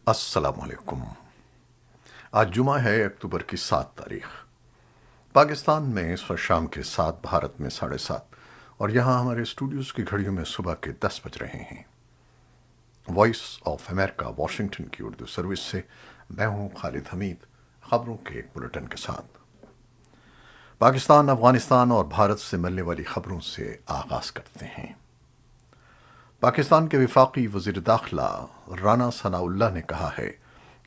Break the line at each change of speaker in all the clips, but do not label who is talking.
السلام علیکم۔ آج جمعہ ہے، اکتوبر کی 7 تاریخ۔ پاکستان میں اس وقت شام کے 7، بھارت میں 7:30، اور یہاں ہمارے اسٹوڈیوز کی گھڑیوں میں صبح کے 10 بج رہے ہیں۔ وائس آف امریکہ واشنگٹن کی اردو سروس سے میں ہوں خالد حمید، خبروں کے ایک بلٹن کے ساتھ۔ پاکستان، افغانستان اور بھارت سے ملنے والی خبروں سے آغاز کرتے ہیں۔ پاکستان کے وفاقی وزیر داخلہ رانا ثناء اللہ نے کہا ہے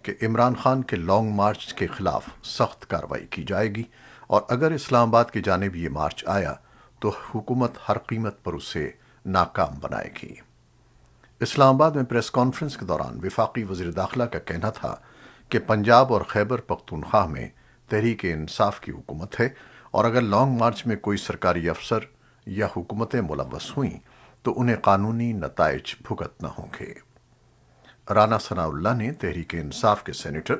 کہ عمران خان کے لانگ مارچ کے خلاف سخت کارروائی کی جائے گی، اور اگر اسلام آباد کی جانب یہ مارچ آیا تو حکومت ہر قیمت پر اسے ناکام بنائے گی۔ اسلام آباد میں پریس کانفرنس کے دوران وفاقی وزیر داخلہ کا کہنا تھا کہ پنجاب اور خیبر پختونخوا میں تحریک انصاف کی حکومت ہے، اور اگر لانگ مارچ میں کوئی سرکاری افسر یا حکومتیں ملوث ہوئیں تو انہیں قانونی نتائج بھگتنا ہوں گے۔ رانا ثناء اللہ نے تحریک انصاف کے سینیٹر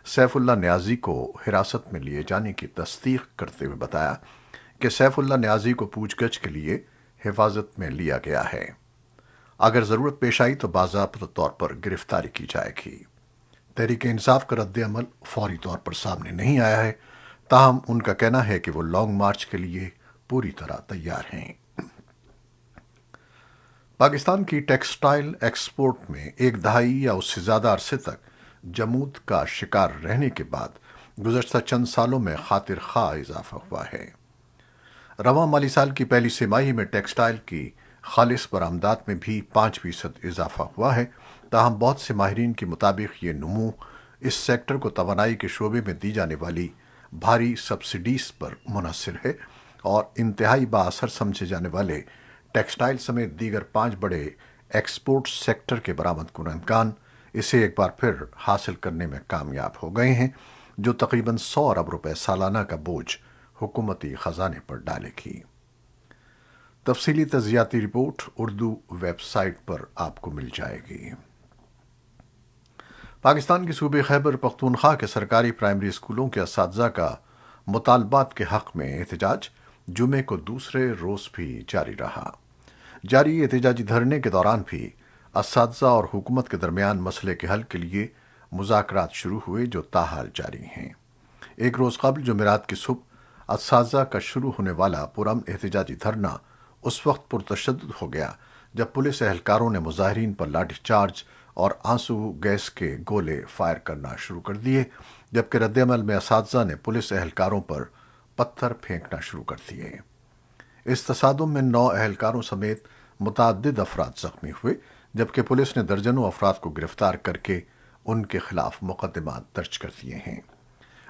سیف اللہ نیازی کو حراست میں لیے جانے کی تصدیق کرتے ہوئے بتایا کہ سیف اللہ نیازی کو پوچھ گچھ کے لیے حفاظت میں لیا گیا ہے۔ اگر ضرورت پیش آئی تو باضابطہ طور پر گرفتاری کی جائے گی۔ تحریک انصاف کا رد عمل فوری طور پر سامنے نہیں آیا ہے، تاہم ان کا کہنا ہے کہ وہ لانگ مارچ کے لیے پوری طرح تیار ہیں۔ پاکستان کی ٹیکسٹائل ایکسپورٹ میں ایک دہائی یا اس سے زیادہ عرصے تک جمود کا شکار رہنے کے بعد گزشتہ چند سالوں میں خاطر خواہ اضافہ ہوا ہے۔ رواں مالی سال کی پہلی سہ ماہی میں ٹیکسٹائل کی خالص برآمدات میں بھی 5% اضافہ ہوا ہے، تاہم بہت سے ماہرین کے مطابق یہ نمو اس سیکٹر کو توانائی کے شعبے میں دی جانے والی بھاری سبسڈیز پر منحصر ہے، اور انتہائی بااثر سمجھے جانے والے ٹیکسٹائل سمیت دیگر 5 بڑے ایکسپورٹ سیکٹر کے برآمد کنندگان اسے ایک بار پھر حاصل کرنے میں کامیاب ہو گئے ہیں، جو تقریباً 100 ارب روپے سالانہ کا بوجھ حکومتی خزانے پر ڈالے گی۔ تفصیلی تجزیاتی رپورٹ اردو ویب سائٹ پر آپ کو مل جائے گی۔ پاکستان کے صوبے خیبر پختونخوا کے سرکاری پرائمری اسکولوں کے اساتذہ کا مطالبات کے حق میں احتجاج جمعے کو دوسرے روز بھی جاری رہا۔ جاری احتجاجی دھرنے کے دوران بھی اساتذہ اور حکومت کے درمیان مسئلے کے حل کے لیے مذاکرات شروع ہوئے، جو تاحال جاری ہیں۔ ایک روز قبل جمعرات کی صبح اساتذہ کا شروع ہونے والا پرامن احتجاجی دھرنا اس وقت پرتشدد ہو گیا جب پولیس اہلکاروں نے مظاہرین پر لاٹھی چارج اور آنسو گیس کے گولے فائر کرنا شروع کر دیے، جبکہ رد عمل میں اساتذہ نے پولیس اہلکاروں پر پتھر پھینکنا شروع کر دیے۔ اس تصادم میں 9 اہلکاروں سمیت متعدد افراد زخمی ہوئے، جبکہ پولیس نے درجنوں افراد کو گرفتار کر کے ان کے خلاف مقدمات درج کر دیے ہیں۔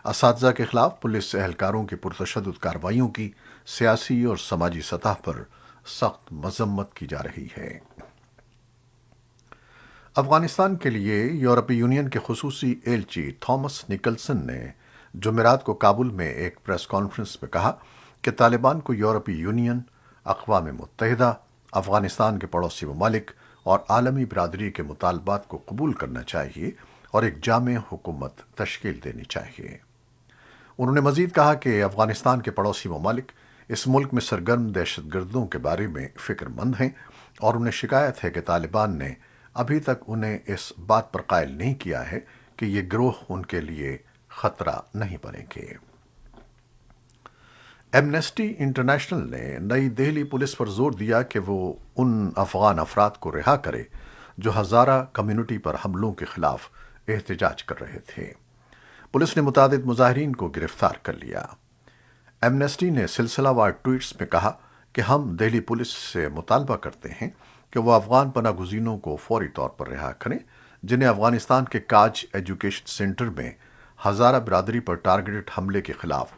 اساتذہ کے خلاف پولیس اہلکاروں کی پرتشدد کارروائیوں کی سیاسی اور سماجی سطح پر سخت مذمت کی جا رہی ہے۔ افغانستان کے لیے یورپی یونین کے خصوصی ایلچی تھامس نکلسن نے جمعرات کو کابل میں ایک پریس کانفرنس میں کہا کہ طالبان کو یورپی یونین، اقوام متحدہ، افغانستان کے پڑوسی ممالک اور عالمی برادری کے مطالبات کو قبول کرنا چاہیے اور ایک جامع حکومت تشکیل دینی چاہیے۔ انہوں نے مزید کہا کہ افغانستان کے پڑوسی ممالک اس ملک میں سرگرم دہشت گردوں کے بارے میں فکر مند ہیں، اور انہیں شکایت ہے کہ طالبان نے ابھی تک انہیں اس بات پر قائل نہیں کیا ہے کہ یہ گروہ ان کے لیے خطرہ نہیں بنیں گے۔ ایمنسٹی انٹرنیشنل نے نئی دہلی پولیس پر زور دیا کہ وہ ان افغان افراد کو رہا کرے جو ہزارہ کمیونٹی پر حملوں کے خلاف احتجاج کر رہے تھے۔ پولیس نے متعدد مظاہرین کو گرفتار کر لیا۔ ایمنسٹی نے سلسلہ وار ٹویٹس میں کہا کہ ہم دہلی پولیس سے مطالبہ کرتے ہیں کہ وہ افغان پناہ گزینوں کو فوری طور پر رہا کریں، جنہیں افغانستان کے کاج ایجوکیشن سینٹر میں ہزارہ برادری پر ٹارگیٹڈ حملے کے خلاف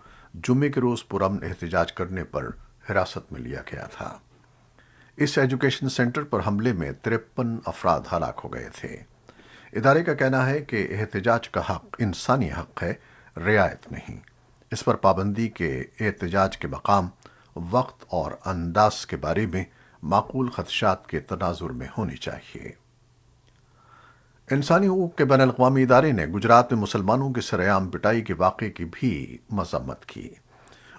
جمعے کے روز پرامن احتجاج کرنے پر حراست میں لیا گیا تھا۔ اس ایجوکیشن سینٹر پر حملے میں 53 افراد ہلاک ہو گئے تھے۔ ادارے کا کہنا ہے کہ احتجاج کا حق انسانی حق ہے، رعایت نہیں۔ اس پر پابندی کے احتجاج کے مقام، وقت اور انداز کے بارے میں معقول خدشات کے تناظر میں ہونی چاہیے۔ انسانی حقوق کے بین الاقوامی ادارے نے گجرات میں مسلمانوں کی سرے عام پٹائی کے واقعے کی بھی مذمت کی۔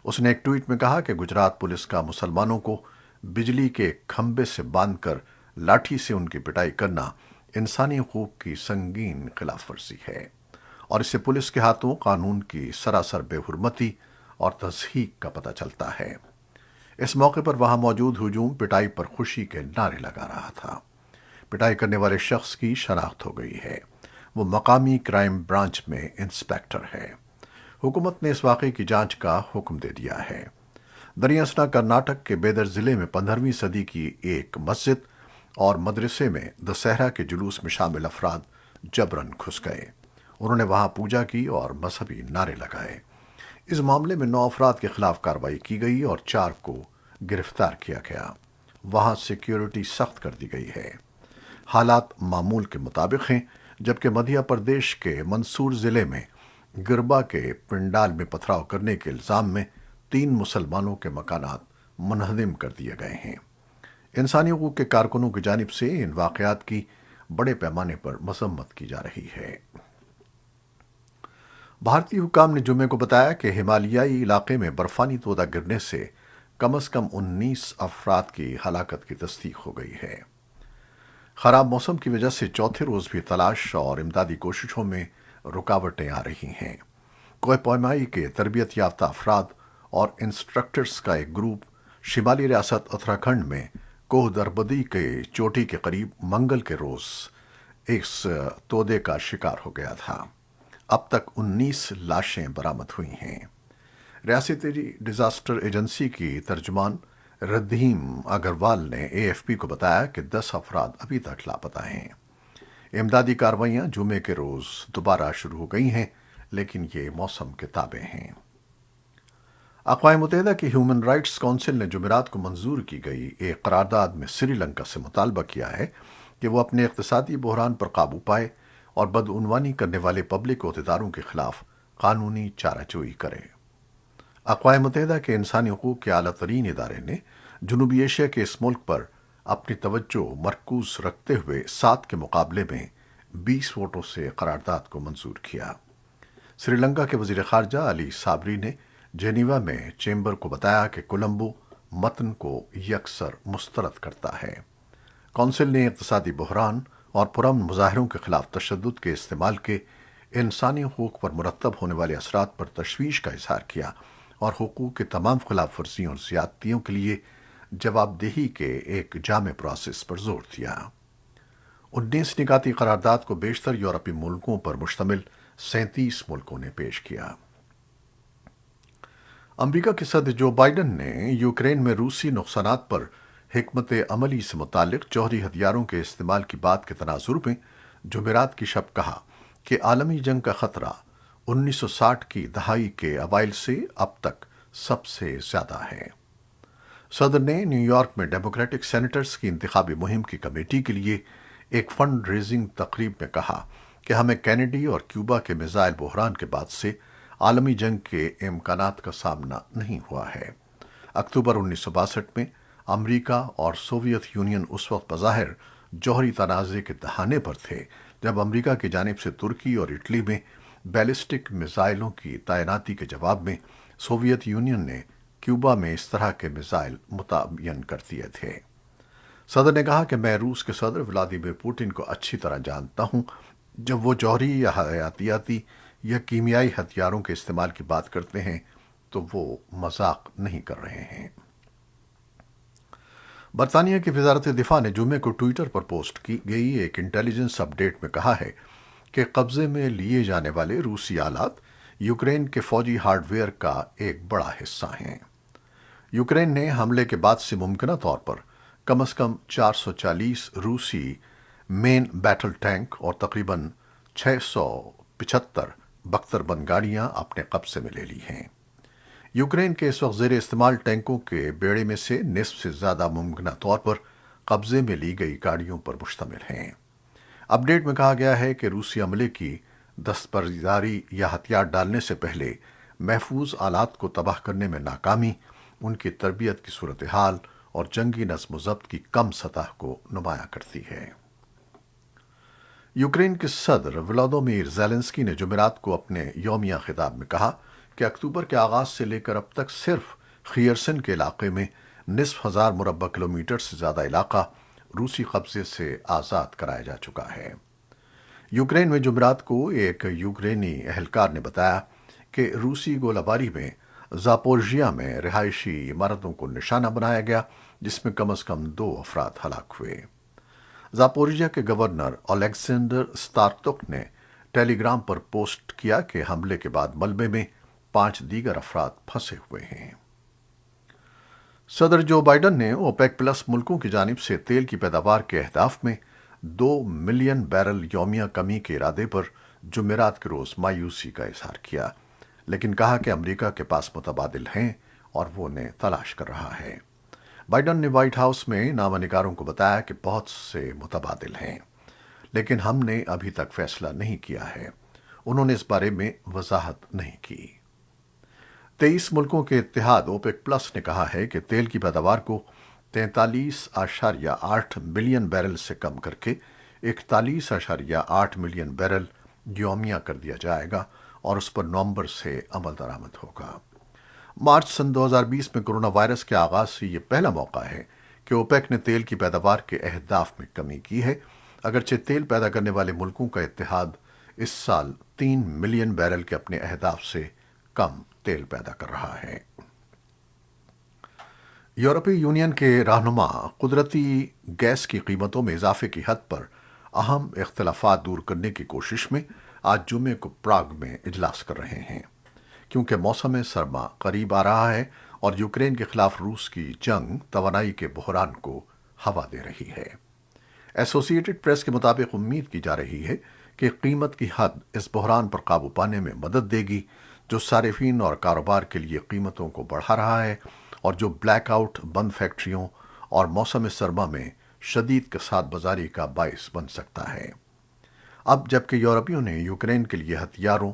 اس نے ایک ٹویٹ میں کہا کہ گجرات پولیس کا مسلمانوں کو بجلی کے کھمبے سے باندھ کر لاٹھی سے ان کی پٹائی کرنا انسانی حقوق کی سنگین خلاف ورزی ہے اور اس سے پولیس کے ہاتھوں قانون کی سراسر بے حرمتی اور تضحیک کا پتہ چلتا ہے۔ اس موقع پر وہاں موجود ہجوم پٹائی پر خوشی کے نعرے لگا رہا تھا۔ پٹائی کرنے والے شخص کی شناخت ہو گئی ہے۔ وہ مقامی کرائم برانچ میں انسپیکٹر ہے۔ حکومت نے اس واقعے کی جانچ کا حکم دے دیا ہے۔ دریا اسنا کرناٹک کے بیدر ضلع میں 15ویں صدی کی ایک مسجد اور مدرسے میں دسہرہ کے جلوس میں شامل افراد جبراً گھس گئے۔ انہوں نے وہاں پوجا کی اور مذہبی نعرے لگائے۔ اس معاملے میں 9 افراد کے خلاف کارروائی کی گئی اور 4 کو گرفتار کیا گیا۔ وہاں سیکیورٹی سخت کر دی گئی ہے۔ حالات معمول کے مطابق ہیں، جبکہ مدھیہ پردیش کے منصور ضلع میں گربا کے پنڈال میں پتھراؤ کرنے کے الزام میں 3 مسلمانوں کے مکانات منہدم کر دیے گئے ہیں۔ انسانی حقوق کے کارکنوں کی جانب سے ان واقعات کی بڑے پیمانے پر مذمت کی جا رہی ہے۔ بھارتی حکام نے جمعے کو بتایا کہ ہمالیائی علاقے میں برفانی تودہ گرنے سے کم از کم 19 افراد کی ہلاکت کی تصدیق ہو گئی ہے۔ خراب موسم کی وجہ سے چوتھے روز بھی تلاش اور امدادی کوششوں میں رکاوٹیں آ رہی ہیں۔ کوہ پیمائی کے تربیت یافتہ افراد اور انسٹرکٹرز کا ایک گروپ شمالی ریاست اتراکھنڈ میں کوہ دربدی کے چوٹی کے قریب منگل کے روز اس تودے کا شکار ہو گیا تھا۔ اب تک 19 لاشیں برآمد ہوئی ہیں۔ ریاستی ڈیزاسٹر ایجنسی کی ترجمان ردھیم اگروال نے اے ایف پی کو بتایا کہ 10 افراد ابھی تک لاپتہ ہیں۔ امدادی کارروائیاں جمعے کے روز دوبارہ شروع ہو گئی ہیں، لیکن یہ موسم کے تابع ہیں۔ اقوام متحدہ کی ہیومن رائٹس کونسل نے جمعرات کو منظور کی گئی ایک قرارداد میں سری لنکا سے مطالبہ کیا ہے کہ وہ اپنے اقتصادی بحران پر قابو پائے اور بدعنوانی کرنے والے پبلک عہدیداروں کے خلاف قانونی چارہ جوئی کرے۔ اقوام متحدہ کے انسانی حقوق کے اعلیٰ ترین ادارے نے جنوبی ایشیا کے اس ملک پر اپنی توجہ مرکوز رکھتے ہوئے 7 کے مقابلے میں 20 ووٹوں سے قرارداد کو منظور کیا۔ سری لنکا کے وزیر خارجہ علی صابری نے جنیوا میں چیمبر کو بتایا کہ کولمبو متن کو یکسر مسترد کرتا ہے۔ کونسل نے اقتصادی بحران اور پرامن مظاہروں کے خلاف تشدد کے استعمال کے انسانی حقوق پر مرتب ہونے والے اثرات پر تشویش کا اظہار کیا اور حقوق کے تمام خلاف ورزیوں اور زیادتیوں کے لیے جواب دہی کے ایک جامع پروسیس پر زور دیا۔ 19 نکاتی قرارداد کو بیشتر یورپی ملکوں پر مشتمل 37 ملکوں نے پیش کیا۔ امریکہ کے صدر جو بائیڈن نے یوکرین میں روسی نقصانات پر حکمت عملی سے متعلق جوہری ہتھیاروں کے استعمال کی بات کے تناظر میں جمعرات کی شب کہا کہ عالمی جنگ کا خطرہ 1960 کی دہائی کے اوائل سے اب تک سب سے زیادہ ہے۔ صدر نے نیو یارک میں ڈیموکریٹک سینیٹرز کی انتخابی مہم کی کمیٹی کے لیے ایک فنڈ ریزنگ تقریب میں کہا کہ ہمیں کینیڈی اور کیوبا کے میزائل بحران کے بعد سے عالمی جنگ کے امکانات کا سامنا نہیں ہوا ہے۔ اکتوبر 1962 میں امریکہ اور سوویت یونین اس وقت بظاہر جوہری تنازع کے دہانے پر تھے جب امریکہ کی جانب سے ترکی اور اٹلی میں بیلسٹک میزائلوں کی تعیناتی کے جواب میں سوویت یونین نے کیوبا میں اس طرح کے میزائل متعین کر دیے تھے۔ صدر نے کہا کہ میں روس کے صدر ولادیمیر پوٹن کو اچھی طرح جانتا ہوں۔ جب وہ جوہری یا حیاتیاتی یا کیمیائی ہتھیاروں کے استعمال کی بات کرتے ہیں تو وہ مذاق نہیں کر رہے ہیں۔ برطانیہ کی وزارت دفاع نے جمعے کو ٹوئٹر پر پوسٹ کی گئی ایک انٹیلیجنس اپ ڈیٹ میں کہا ہے کہ قبضے میں لیے جانے والے روسی آلات یوکرین کے فوجی ہارڈ ویئر کا ایک بڑا حصہ ہیں۔ یوکرین نے حملے کے بعد سے ممکنہ طور پر کم از کم 440 روسی مین بیٹل ٹینک اور تقریباً 675 بختر بند گاڑیاں اپنے قبضے میں لے لی ہیں۔ یوکرین کے اس وقت زیر استعمال ٹینکوں کے بیڑے میں سے نصف سے زیادہ ممکنہ طور پر قبضے میں لی گئی گاڑیوں پر مشتمل ہیں۔ اپ ڈیٹ میں کہا گیا ہے کہ روسی عملے کی دستبرداری یا ہتھیار ڈالنے سے پہلے محفوظ آلات کو تباہ کرنے میں ناکامی ان کی تربیت کی صورتحال اور جنگی نظم و ضبط کی کم سطح کو نمایاں کرتی ہے۔ یوکرین کے صدر ولادیمیر زیلنسکی نے جمعرات کو اپنے یومیہ خطاب میں کہا کہ اکتوبر کے آغاز سے لے کر اب تک صرف خیرسن کے علاقے میں نصف ہزار مربع کلومیٹر سے زیادہ علاقہ روسی قبضے سے آزاد کرایا جا چکا ہے۔ یوکرین میں جمعرات کو ایک یوکرینی اہلکار نے بتایا کہ روسی گولہ باری میں زاپورژیا میں رہائشی عمارتوں کو نشانہ بنایا گیا، جس میں کم از کم 2 افراد ہلاک ہوئے۔ زاپورژیا کے گورنر الیگزینڈر اسٹارتوک نے ٹیلی گرام پر پوسٹ کیا کہ حملے کے بعد ملبے میں 5 دیگر افراد پھنسے ہوئے ہیں۔ صدر جو بائیڈن نے اوپیک پلس ملکوں کی جانب سے تیل کی پیداوار کے اہداف میں 2 ملین بیرل یومیہ کمی کے ارادے پر جمعرات کے روز مایوسی کا اظہار کیا، لیکن کہا کہ امریکہ کے پاس متبادل ہیں اور وہ انہیں تلاش کر رہا ہے۔ بائیڈن نے وائٹ ہاؤس میں نامہ نگاروں کو بتایا کہ بہت سے متبادل ہیں، لیکن ہم نے ابھی تک فیصلہ نہیں کیا ہے۔ انہوں نے اس بارے میں وضاحت نہیں کی۔ 23 ملکوں کے اتحاد اوپیک پلس نے کہا ہے کہ تیل کی پیداوار کو 43.8 ملین بیرل سے کم کر کے 41.8 ملین بیرل یومیہ کر دیا جائے گا اور اس پر نومبر سے عمل درآمد ہوگا۔ مارچ سن 2020 میں کرونا وائرس کے آغاز سے یہ پہلا موقع ہے کہ اوپیک نے تیل کی پیداوار کے اہداف میں کمی کی ہے، اگرچہ تیل پیدا کرنے والے ملکوں کا اتحاد اس سال 3 ملین بیرل کے اپنے اہداف سے کم تیل پیدا کر رہا ہے۔ یورپی یونین کے رہنما قدرتی گیس کی قیمتوں میں اضافے کی حد پر اہم اختلافات دور کرنے کی کوشش میں آج جمعے کو پراگ میں اجلاس کر رہے ہیں، کیونکہ موسم سرما قریب آ رہا ہے اور یوکرین کے خلاف روس کی جنگ توانائی کے بحران کو ہوا دے رہی ہے۔ ایسوسی ایٹڈ پریس کے مطابق امید کی جا رہی ہے کہ قیمت کی حد اس بحران پر قابو پانے میں مدد دے گی جو صارفین اور کاروبار کے لیے قیمتوں کو بڑھا رہا ہے اور جو بلیک آؤٹ، بند فیکٹریوں اور موسم سرما میں شدید کساد بازاری کا باعث بن سکتا ہے۔ اب جبکہ یورپیوں نے یوکرین کے لیے ہتھیاروں،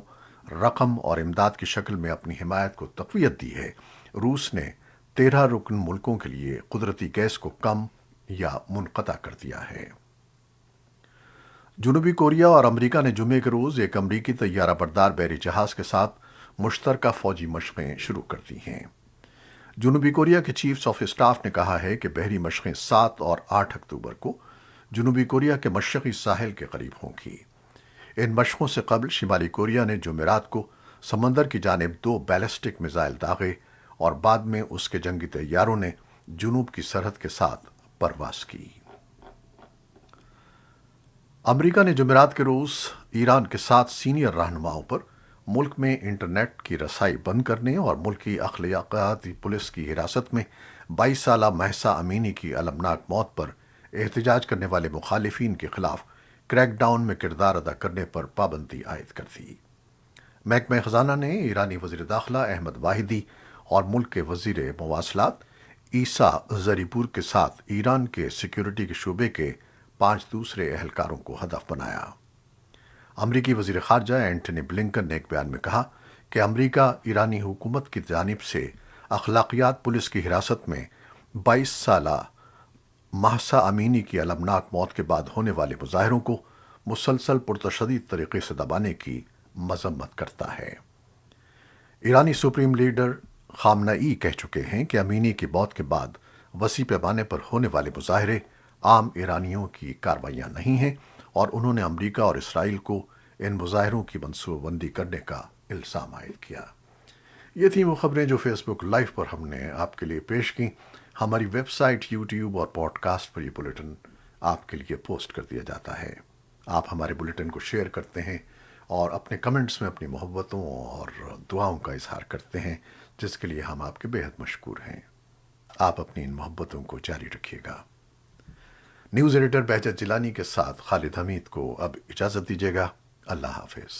رقم اور امداد کی شکل میں اپنی حمایت کو تقویت دی ہے، روس نے 13 رکن ملکوں کے لیے قدرتی گیس کو کم یا منقطع کر دیا ہے۔ جنوبی کوریا اور امریکہ نے جمعے کے روز ایک امریکی طیارہ بردار بحری جہاز کے ساتھ مشترکہ فوجی مشقیں شروع کر دی ہیں۔ جنوبی کوریا کے چیف آف اسٹاف نے کہا ہے کہ بحری مشقیں 7 اور 8 اکتوبر کو جنوبی کوریا کے مشرقی ساحل کے قریب ہوں گی۔ ان مشقوں سے قبل شمالی کوریا نے جمعرات کو سمندر کی جانب 2 بیلسٹک میزائل داغے اور بعد میں اس کے جنگی طیاروں نے جنوب کی سرحد کے ساتھ پرواز کی۔ امریکہ نے جمعرات کے روز ایران کے 7 سینئر رہنماؤں پر ملک میں انٹرنیٹ کی رسائی بند کرنے اور ملکی اخلاقیاتی پولیس کی حراست میں 22 سالہ مہسا امینی کی المناک موت پر احتجاج کرنے والے مخالفین کے خلاف کریک ڈاؤن میں کردار ادا کرنے پر پابندی عائد کر دی۔ محکمہ خزانہ نے ایرانی وزیر داخلہ احمد واحدی اور ملک کے وزیر مواصلات عیسیٰ زری پور کے ساتھ ایران کے سیکیورٹی کے شعبے کے 5 دوسرے اہلکاروں کو ہدف بنایا۔ امریکی وزیر خارجہ اینٹنی بلنکن نے ایک بیان میں کہا کہ امریکہ ایرانی حکومت کی جانب سے اخلاقیات پولیس کی حراست میں 22 سالہ مہسا امینی کی المناک موت کے بعد ہونے والے مظاہروں کو مسلسل پرتشدد طریقے سے دبانے کی مذمت کرتا ہے۔ ایرانی سپریم لیڈر خامنئی کہہ چکے ہیں کہ امینی کی موت کے بعد وسیع پیمانے پر ہونے والے مظاہرے عام ایرانیوں کی کاروائیاں نہیں ہیں، اور انہوں نے امریکہ اور اسرائیل کو ان مظاہروں کی منصوبہ بندی کرنے کا الزام عائد کیا۔ یہ تھیں وہ خبریں جو فیس بک لائیو پر ہم نے آپ کے لیے پیش کی۔ ہماری ویب سائٹ، یوٹیوب اور پوڈ کاسٹ پر یہ بلیٹن آپ کے لیے پوسٹ کر دیا جاتا ہے۔ آپ ہمارے بلیٹن کو شیئر کرتے ہیں اور اپنے کمنٹس میں اپنی محبتوں اور دعاؤں کا اظہار کرتے ہیں، جس کے لیے ہم آپ کے بیحد مشکور ہیں۔ آپ اپنی ان محبتوں کو جاری رکھیے گا۔ نیوز ایڈیٹر بہجت جیلانی کے ساتھ خالد حمید کو اب اجازت دیجیے گا۔ اللہ حافظ۔